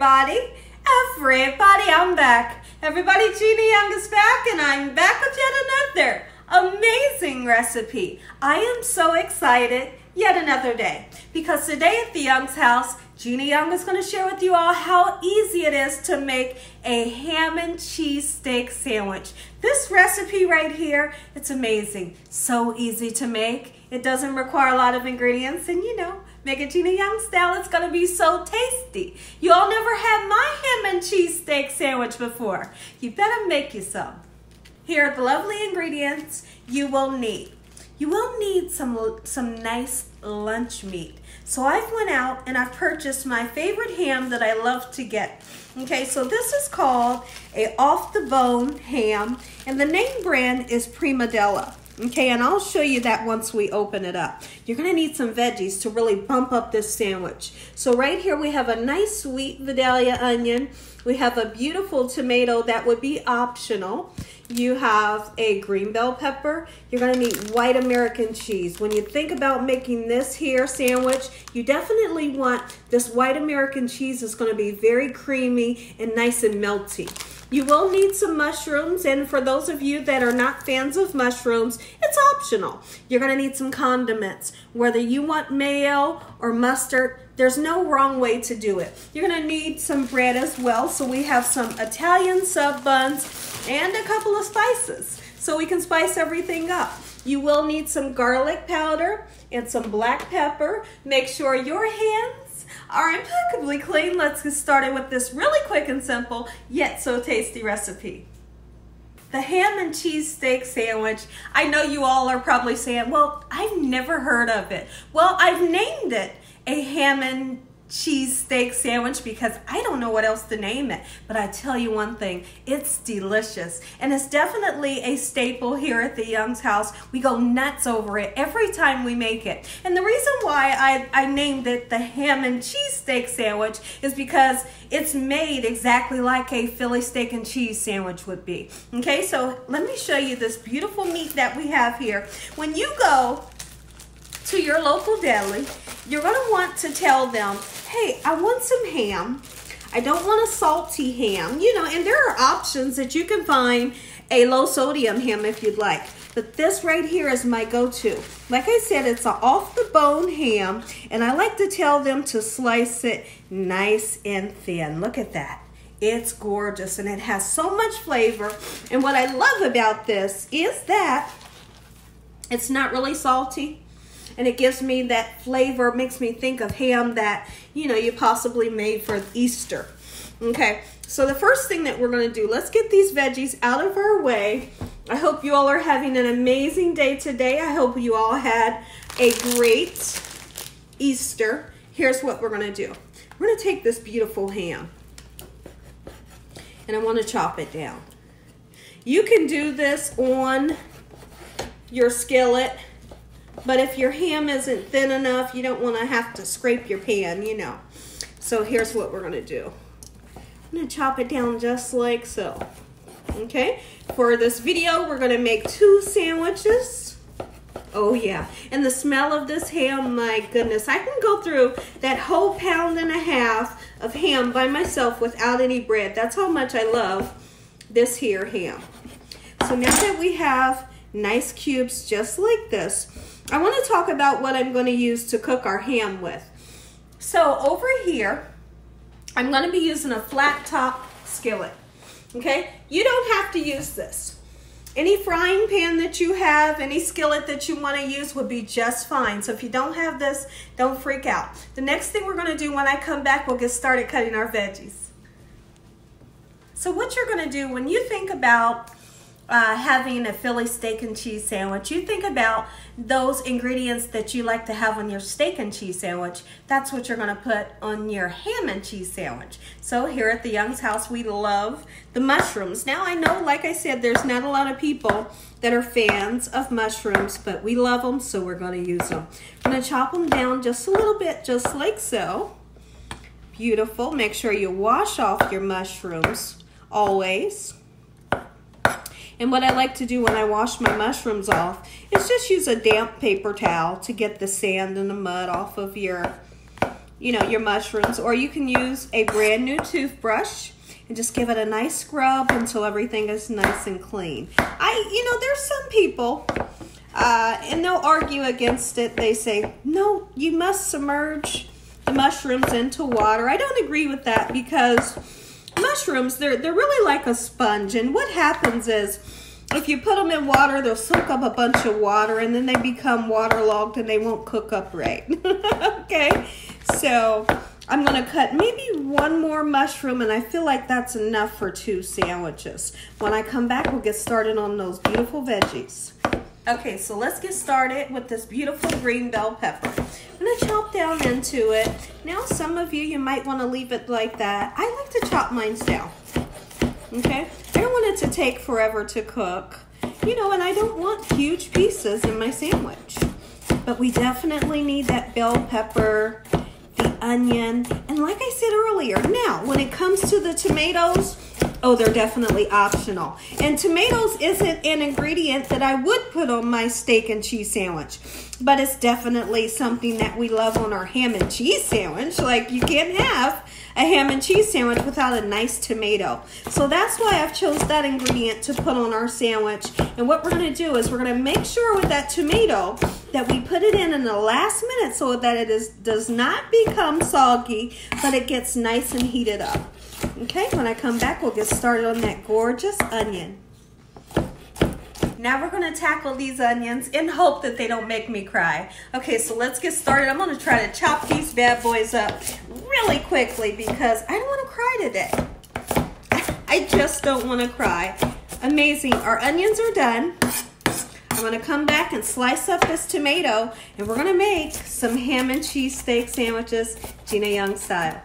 Everybody, I'm back. Everybody, Gina Young is back, and I'm back with yet another amazing recipe. I am so excited yet another day because today at the Young's house, Gina Young is going to share with you all how easy it is to make a ham and cheese steak sandwich. This recipe right here, it's amazing. So easy to make. It doesn't require a lot of ingredients, and you know, make it Gina Young style, it's going to be so tasty. You all never had my ham and cheese steak sandwich before. You better make you some. Here are the lovely ingredients you will need. You will need some nice lunch meat. So I've went out and I've purchased my favorite ham that I love to get. Okay, so this is called a off-the-bone ham, and the name brand is Prima Della. Okay, and I'll show you that once we open it up. You're gonna need some veggies to really bump up this sandwich. So right here we have a nice sweet Vidalia onion. We have a beautiful tomato that would be optional. You have a green bell pepper. You're gonna need white American cheese. When you think about making this here sandwich, you definitely want this white American cheese. Is gonna be very creamy and nice and melty. You will need some mushrooms, and for those of you that are not fans of mushrooms, it's optional. You're gonna need some condiments. Whether you want mayo or mustard, there's no wrong way to do it. You're gonna need some bread as well, so we have some Italian sub buns and a couple of spices, so we can spice everything up. You will need some garlic powder and some black pepper. Make sure your hands are impeccably clean. Let's get started with this really quick and simple, yet so tasty recipe. The ham and cheese steak sandwich. I know you all are probably saying, well, I've never heard of it. Well, I've named it a ham and cheese steak sandwich because I don't know what else to name it. But I tell you one thing, it's delicious. And it's definitely a staple here at the Young's house. We go nuts over it every time we make it. And the reason why I named it the ham and cheese steak sandwich is because it's made exactly like a Philly steak and cheese sandwich would be. Okay, so let me show you this beautiful meat that we have here. When you go to your local deli, you're going to want to tell them, hey, I want some ham. I don't want a salty ham, you know, and there are options that you can find a low sodium ham if you'd like. But this right here is my go-to. Like I said, it's an off-the-bone ham, and I like to tell them to slice it nice and thin. Look at that. It's gorgeous, and it has so much flavor. And what I love about this is that it's not really salty. And it gives me that flavor, makes me think of ham that, you know, you possibly made for Easter. Okay, so the first thing that we're going to do, let's get these veggies out of our way. I hope you all are having an amazing day today. I hope you all had a great Easter. Here's what we're going to do. We're going to take this beautiful ham, and I want to chop it down. You can do this on your skillet, but if your ham isn't thin enough, you don't want to have to scrape your pan, you know. So here's what we're going to do. I'm going to chop it down just like so. Okay? For this video, we're going to make 2 sandwiches. Oh yeah. And the smell of this ham, my goodness. I can go through that whole 1.5 pounds of ham by myself without any bread. That's how much I love this here ham. So now that we have nice cubes just like this, I want to talk about what I'm going to use to cook our ham with. So over here, I'm going to be using a flat top skillet. Okay, you don't have to use this. Any frying pan that you have, any skillet that you want to use would be just fine. So if you don't have this, don't freak out. The next thing we're going to do when I come back, we'll get started cutting our veggies. So what you're going to do when you think about having a Philly steak and cheese sandwich, you think about those ingredients that you like to have on your steak and cheese sandwich. That's what you're going to put on your ham and cheese sandwich. So here at the Young's house, we love the mushrooms. Now I know, like I said, there's not a lot of people that are fans of mushrooms, but we love them, so we're going to use them. I'm going to chop them down just a little bit, just like so. Beautiful. Make sure you wash off your mushrooms always. And what I like to do when I wash my mushrooms off is just use a damp paper towel to get the sand and the mud off of your you know, your mushrooms, or you can use a brand new toothbrush and just give it a nice scrub until everything is nice and clean. You know, there's some people, and they'll argue against it. They say, no, you must submerge the mushrooms into water. I don't agree with that, because mushrooms, they're really like a sponge, and what happens is if you put them in water, they'll soak up a bunch of water, and then they become waterlogged and they won't cook up right. Okay, so I'm going to cut maybe one more mushroom, and I feel like that's enough for 2 sandwiches. When I come back, we'll get started on those beautiful veggies. Okay, so let's get started with this beautiful green bell pepper. I'm going to chop down into it. Now, some of you might want to leave it like that. I like to chop mine down. Okay, I don't want it to take forever to cook, you know, and I don't want huge pieces in my sandwich. But we definitely need that bell pepper, the onion, and like I said earlier, now when it comes to the tomatoes, oh, they're definitely optional. And tomatoes isn't an ingredient that I would put on my steak and cheese sandwich, but it's definitely something that we love on our ham and cheese sandwich. Like, you can't have a ham and cheese sandwich without a nice tomato. So that's why I've chose that ingredient to put on our sandwich. And what we're going to do is we're going to make sure with that tomato that we put it in the last minute so that it does not become soggy, but it gets nice and heated up. Okay, when I come back, we'll get started on that gorgeous onion. Now we're going to tackle these onions and hope that they don't make me cry. Okay, so let's get started. I'm going to try to chop these bad boys up really quickly because I don't want to cry today. I just don't want to cry. Amazing. Our onions are done. I'm going to come back and slice up this tomato, and we're going to make some ham and cheese steak sandwiches, Gina Young style.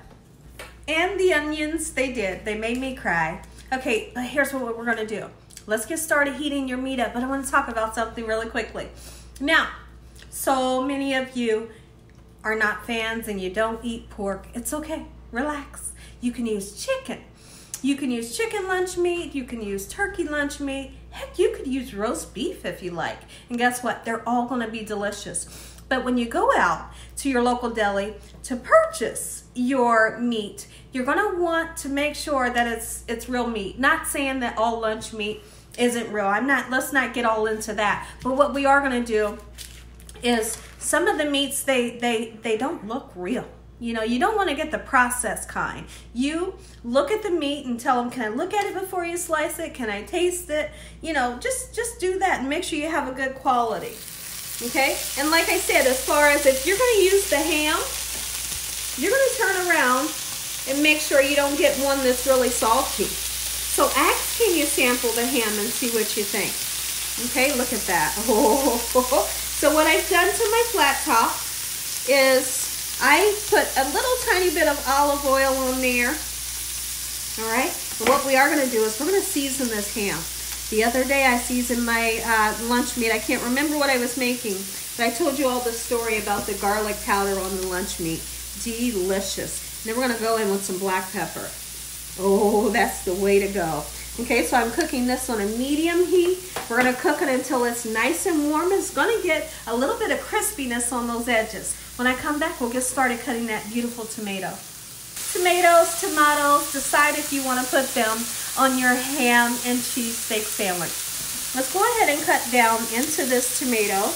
And the onions, they did. They made me cry. Okay, here's what we're going to do. Let's get started heating your meat up, but I want to talk about something really quickly. Now, so many of you are not fans and you don't eat pork. It's okay. Relax. You can use chicken. You can use chicken lunch meat. You can use turkey lunch meat. Heck, you could use roast beef if you like. And guess what? They're all going to be delicious. But when you go out to your local deli to purchase your meat, you're going to want to make sure that it's real meat. Not saying that all lunch meat isn't real. Let's not get all into that. But what we are going to do is some of the meats, they don't look real. You know, you don't want to get the processed kind. You look at the meat and tell them, can I look at it before you slice it? Can I taste it? You know, just do that and make sure you have a good quality. Okay? And like I said, as far as if you're going to use the ham, you're going to turn around and make sure you don't get one that's really salty. So ask, can you sample the ham and see what you think? Okay, look at that. Oh. So what I've done to my flat top is I put a little tiny bit of olive oil on there. All right, and what we are going to do is we're going to season this ham. The other day I seasoned my lunch meat. I can't remember what I was making, but I told you all the story about the garlic powder on the lunch meat. Delicious. Then we're going to go in with some black pepper. Oh, that's the way to go. Okay, so I'm cooking this on a medium heat. We're going to cook it until it's nice and warm. It's going to get a little bit of crispiness on those edges. When I come back, we'll get started cutting that beautiful tomato. Tomatoes, decide if you want to put them on your ham and cheese steak sandwich. Let's go ahead and cut down into this tomato.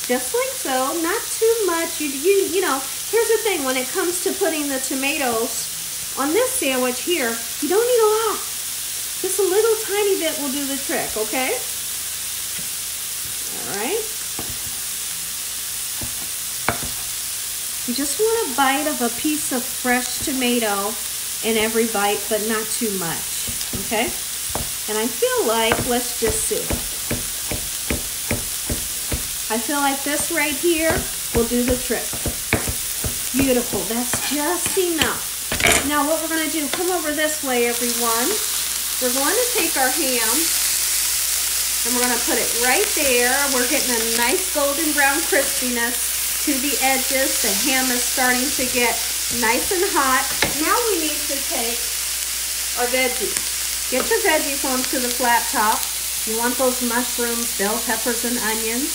Just like so, not too much. You know, here's the thing, when it comes to putting the tomatoes on this sandwich here, you don't need a lot. Just a little tiny bit will do the trick, okay? All right. You just want a bite of a piece of fresh tomato in every bite, but not too much, okay? And I feel like, let's just see. I feel like this right here will do the trick. Beautiful, that's just enough. Now what we're gonna do, come over this way, everyone. We're going to take our ham and we're gonna put it right there. We're getting a nice golden brown crispiness to the edges. The ham is starting to get nice and hot. Now we need to take our veggies. Get your veggies onto the flat top. You want those mushrooms, bell peppers, and onions.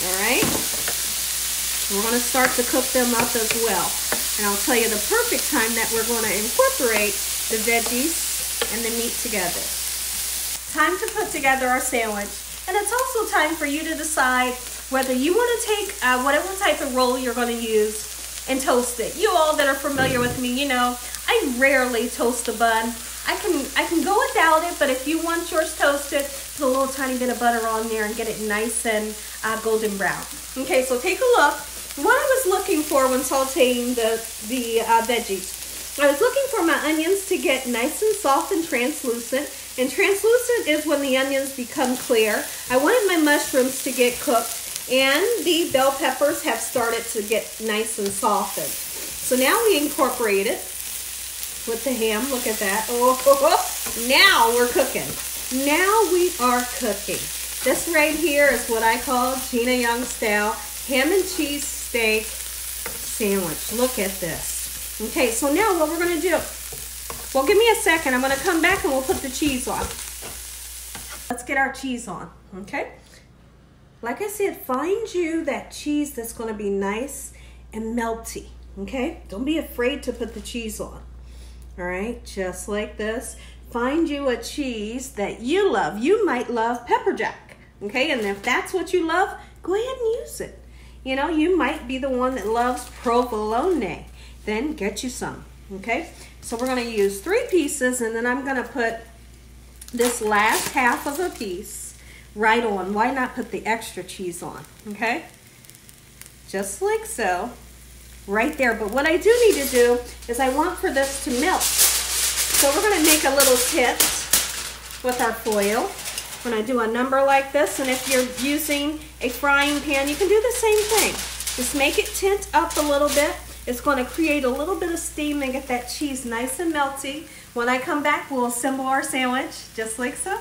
All right. We're going to start to cook them up as well. And I'll tell you the perfect time that we're going to incorporate the veggies and the meat together. Time to put together our sandwich. And it's also time for you to decide whether you want to take whatever type of roll you're going to use and toast it. You all that are familiar with me, you know, I rarely toast a bun. I can go without it, but if you want yours toasted, put a little tiny bit of butter on there and get it nice and golden brown. Okay, so take a look. What I was looking for when sauteing the veggies, I was looking for my onions to get nice and soft and translucent. And translucent is when the onions become clear. I wanted my mushrooms to get cooked, and the bell peppers have started to get nice and softened. So now we incorporate it with the ham. Look at that. Oh, now we're cooking. Now we are cooking. This right here is what I call Gina Young style ham and cheese steak sandwich. Look at this. Okay, so now what we're going to do, well, give me a second. I'm going to come back and we'll put the cheese on. Let's get our cheese on, okay? Like I said, find you that cheese that's going to be nice and melty, okay? Don't be afraid to put the cheese on. All right, just like this. Find you a cheese that you love. You might love pepper jack, okay? And if that's what you love, go ahead and use it. You know, you might be the one that loves provolone. Then get you some, okay? So we're going to use 3 pieces, and then I'm going to put this last half of a piece right on. Why not put the extra cheese on, okay? Just like so. Right there. But what I do need to do is I want for this to melt. So we're going to make a little tip with our foil. We're going to do a number like this, and if you're using a frying pan, you can do the same thing. Just make it tint up a little bit. It's going to create a little bit of steam and get that cheese nice and melty. When I come back, we'll assemble our sandwich just like so.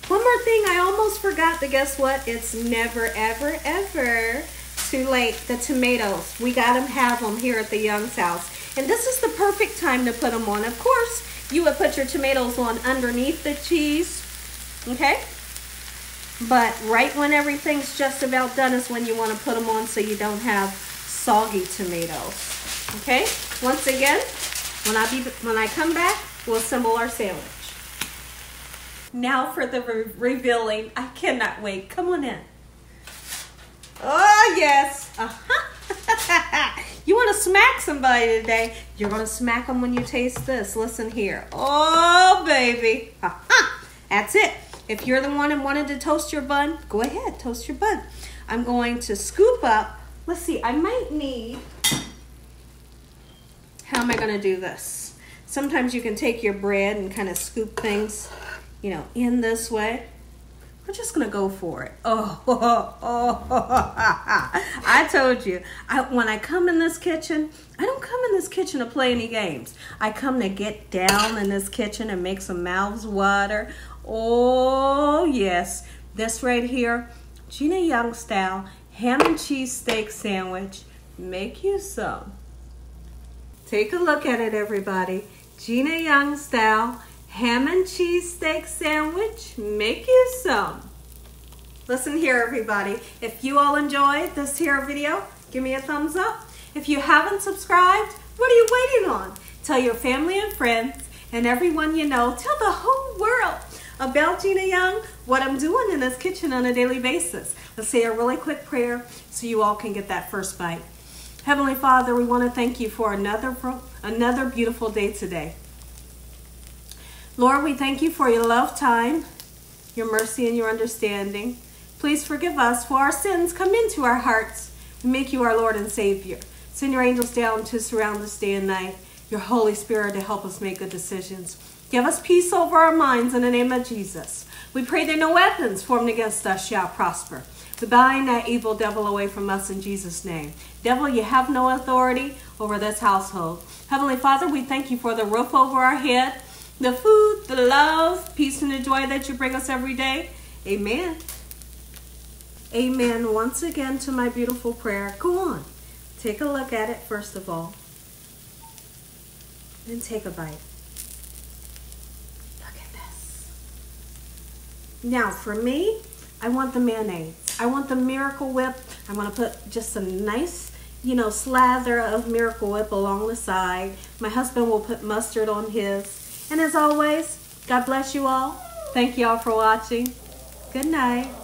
One more thing I almost forgot, but guess what? It's never, ever, ever too late. The tomatoes, we got them, have them here at the Young's house. And this is the perfect time to put them on. Of course, you would put your tomatoes on underneath the cheese, okay? But right when everything's just about done is when you want to put them on so you don't have soggy tomatoes, okay? Once again, when I come back, we'll assemble our sandwich. Now for the revealing. I cannot wait. Come on in. Oh, yes. You want to smack somebody today? You're going to smack them when you taste this. Listen here. Oh, baby. That's it. If you're the one that wanted to toast your bun, go ahead, toast your bun. I'm going to scoop up. Let's see, I might need, how am I going to do this? Sometimes you can take your bread and kind of scoop things, you know, in this way. We're just going to go for it. I told you, when I come in this kitchen, I don't come in this kitchen to play any games. I come to get down in this kitchen and make some mouths water. Oh, yes. This right here, Gina Young style ham and cheese steak sandwich. Make you some. Take a look at it, everybody. Gina Young style ham and cheese steak sandwich. Make you some. Listen here, everybody. If you all enjoyed this here video, give me a thumbs up. If you haven't subscribed, what are you waiting on? Tell your family and friends and everyone you know. Tell the whole world about Gina Young, what I'm doing in this kitchen on a daily basis. Let's say a really quick prayer so you all can get that first bite. Heavenly Father, we want to thank you for another beautiful day today. Lord, we thank you for your love time, your mercy, and your understanding. Please forgive us for our sins. Come into our hearts and make you our Lord and Savior. Send your angels down to surround us day and night, your Holy Spirit to help us make good decisions. Give us peace over our minds in the name of Jesus. We pray that no weapons formed against us shall prosper. We bind that evil devil away from us in Jesus' name. Devil, you have no authority over this household. Heavenly Father, we thank you for the roof over our head, the food, the love, peace, and the joy that you bring us every day. Amen. Amen. Once again to my beautiful prayer. Go on. Take a look at it first of all. And take a bite. Look at this. Now for me, I want the mayonnaise. I want the Miracle Whip I'm going to put just some nice, slather of Miracle Whip along the side. My husband will put mustard on his. And as always, God bless you all. Thank you all for watching. Good night.